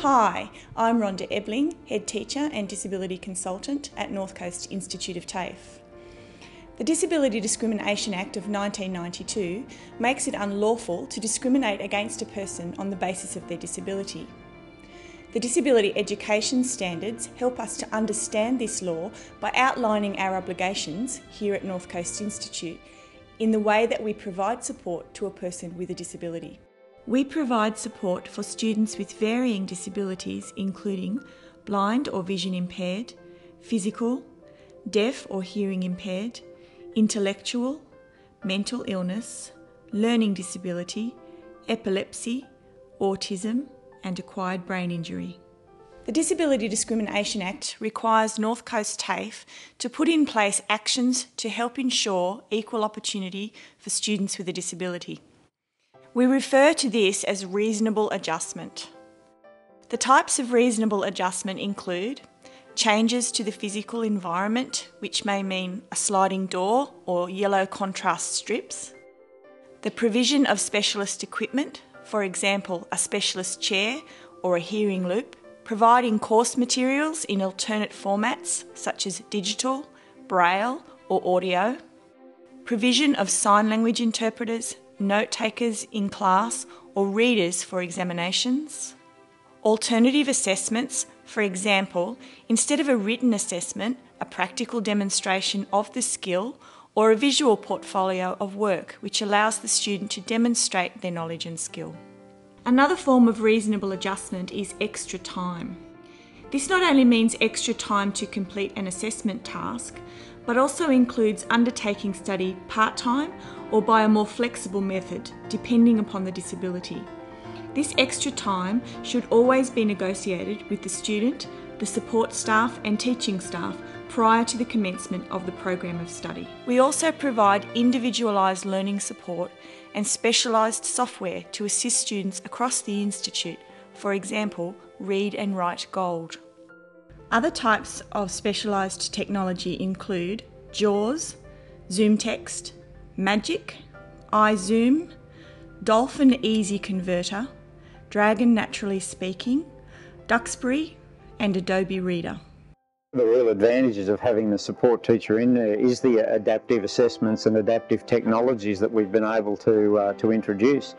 Hi, I'm Rhonda Ebling, Head Teacher and Disability Consultant at North Coast Institute of TAFE. The Disability Discrimination Act of 1992 makes it unlawful to discriminate against a person on the basis of their disability. The disability education standards help us to understand this law by outlining our obligations here at North Coast Institute in the way that we provide support to a person with a disability. We provide support for students with varying disabilities including blind or vision impaired, physical, deaf or hearing impaired, intellectual, mental illness, learning disability, epilepsy, autism and acquired brain injury. The Disability Discrimination Act requires North Coast TAFE to put in place actions to help ensure equal opportunity for students with a disability. We refer to this as reasonable adjustment. The types of reasonable adjustment include changes to the physical environment, which may mean a sliding door or yellow contrast strips, the provision of specialist equipment, for example a specialist chair or a hearing loop, providing course materials in alternate formats such as digital, braille or audio, provision of sign language interpreters, note takers in class or readers for examinations, alternative assessments, for example, instead of a written assessment, a practical demonstration of the skill or a visual portfolio of work which allows the student to demonstrate their knowledge and skill. Another form of reasonable adjustment is extra time. This not only means extra time to complete an assessment task, but also includes undertaking study part-time or by a more flexible method, depending upon the disability. This extra time should always be negotiated with the student, the support staff and teaching staff prior to the commencement of the program of study. We also provide individualised learning support and specialised software to assist students across the Institute, for example, Read and Write Gold. Other types of specialised technology include JAWS, ZoomText, Magic, iZoom, Dolphin Easy Converter, Dragon Naturally Speaking, Duxbury and Adobe Reader. The real advantages of having the support teacher in there is the adaptive assessments and adaptive technologies that we've been able to introduce.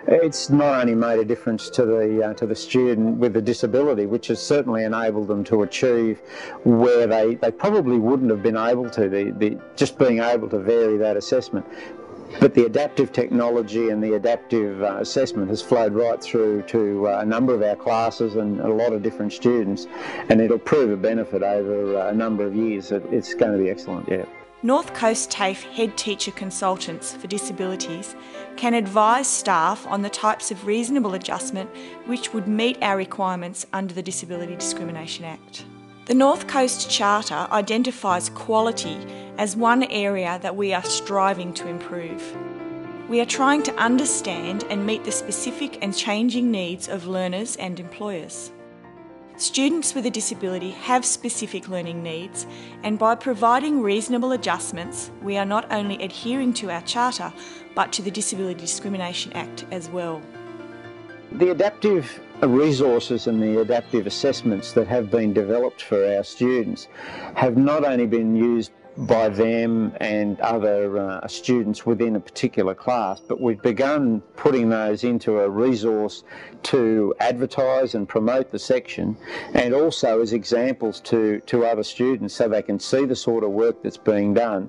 It's not only made a difference to the student with a disability, which has certainly enabled them to achieve where they probably wouldn't have been able to, just being able to vary that assessment. But the adaptive technology and the adaptive assessment has flowed right through to a number of our classes and a lot of different students, and it'll prove a benefit over a number of years. It's going to be excellent, yeah. North Coast TAFE Head Teacher Consultants for Disabilities can advise staff on the types of reasonable adjustment which would meet our requirements under the Disability Discrimination Act. The North Coast Charter identifies quality as one area that we are striving to improve. We are trying to understand and meet the specific and changing needs of learners and employers. Students with a disability have specific learning needs, and by providing reasonable adjustments, we are not only adhering to our Charter, but to the Disability Discrimination Act as well. The adaptive resources and the adaptive assessments that have been developed for our students have not only been used by them and other students within a particular class, but we've begun putting those into a resource to advertise and promote the section, and also as examples to other students so they can see the sort of work that's being done.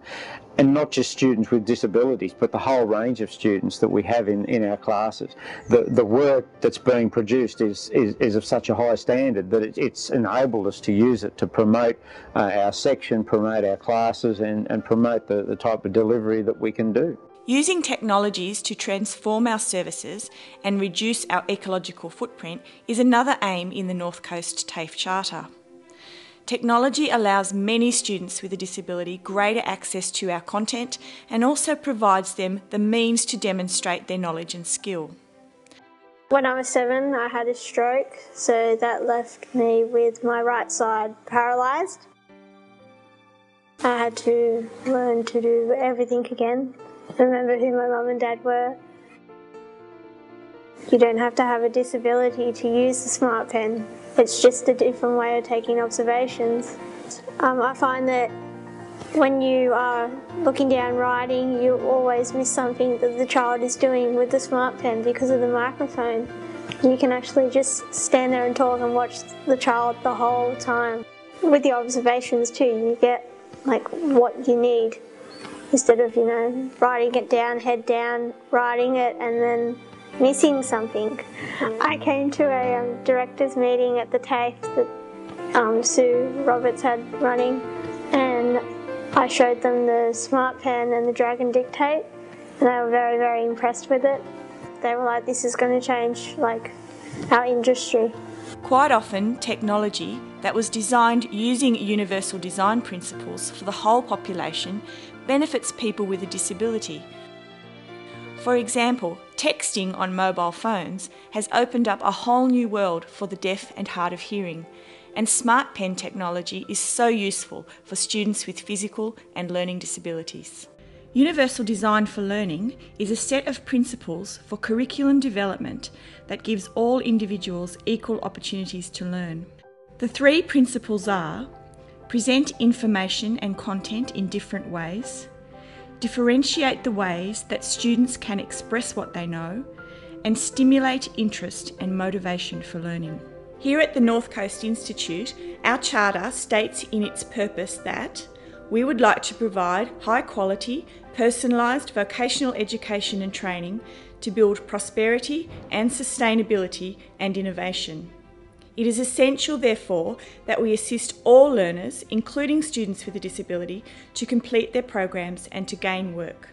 And not just students with disabilities, but the whole range of students that we have in our classes. The work that's being produced is of such a high standard that it's enabled us to use it to promote our section, promote our classes and promote the type of delivery that we can do. Using technologies to transform our services and reduce our ecological footprint is another aim in the North Coast TAFE Charter. Technology allows many students with a disability greater access to our content and also provides them the means to demonstrate their knowledge and skill. When I was 7, I had a stroke, so that left me with my right side paralysed. I had to learn to do everything again, remember who my mum and dad were. You don't have to have a disability to use the smart pen. It's just a different way of taking observations. I find that when you are looking down writing, you always miss something that the child is doing with the smart pen because of the microphone. You can actually just stand there and talk and watch the child the whole time. With the observations too, you get like what you need instead of, writing it down, head down, writing it and then missing something. I came to a director's meeting at the TAFE that Sue Roberts had running, and I showed them the smart pen and the Dragon Dictate, and they were very, very impressed with it. They were like, this is going to change our industry. Quite often, technology that was designed using universal design principles for the whole population benefits people with a disability. For example, texting on mobile phones has opened up a whole new world for the deaf and hard of hearing, and smart pen technology is so useful for students with physical and learning disabilities. Universal Design for Learning is a set of principles for curriculum development that gives all individuals equal opportunities to learn. The 3 principles are: present information and content in different ways, differentiate the ways that students can express what they know, and stimulate interest and motivation for learning. Here at the North Coast Institute, our charter states in its purpose that we would like to provide high quality, personalised vocational education and training to build prosperity and sustainability and innovation. It is essential, therefore, that we assist all learners, including students with a disability, to complete their programs and to gain work.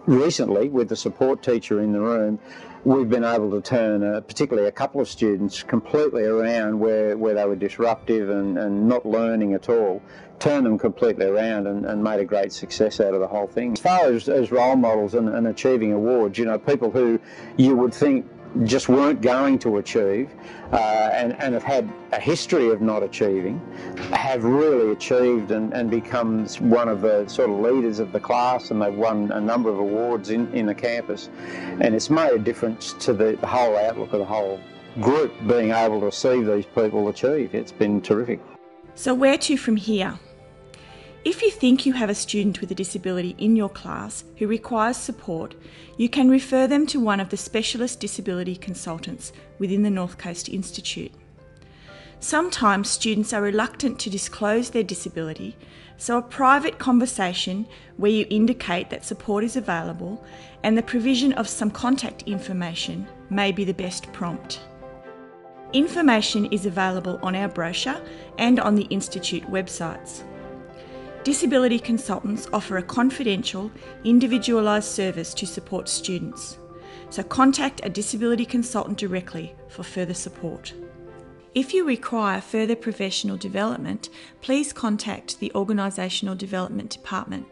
Recently, with the support teacher in the room, we've been able to turn particularly a couple of students completely around where they were disruptive and not learning at all, turn them completely around and made a great success out of the whole thing. As far as role models and achieving awards, people who you would think just weren't going to achieve and have had a history of not achieving, have really achieved and become one of the sort of leaders of the class, and they've won a number of awards in the campus, and it's made a difference to the whole outlook of the whole group being able to see these people achieve. It's been terrific. So where to from here? If you think you have a student with a disability in your class who requires support, you can refer them to one of the specialist disability consultants within the North Coast Institute. Sometimes students are reluctant to disclose their disability, so a private conversation where you indicate that support is available and the provision of some contact information may be the best prompt. Information is available on our brochure and on the Institute websites. Disability consultants offer a confidential, individualised service to support students, so contact a disability consultant directly for further support. If you require further professional development, please contact the Organisational Development Department.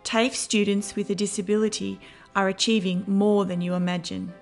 TAFE students with a disability are achieving more than you imagine.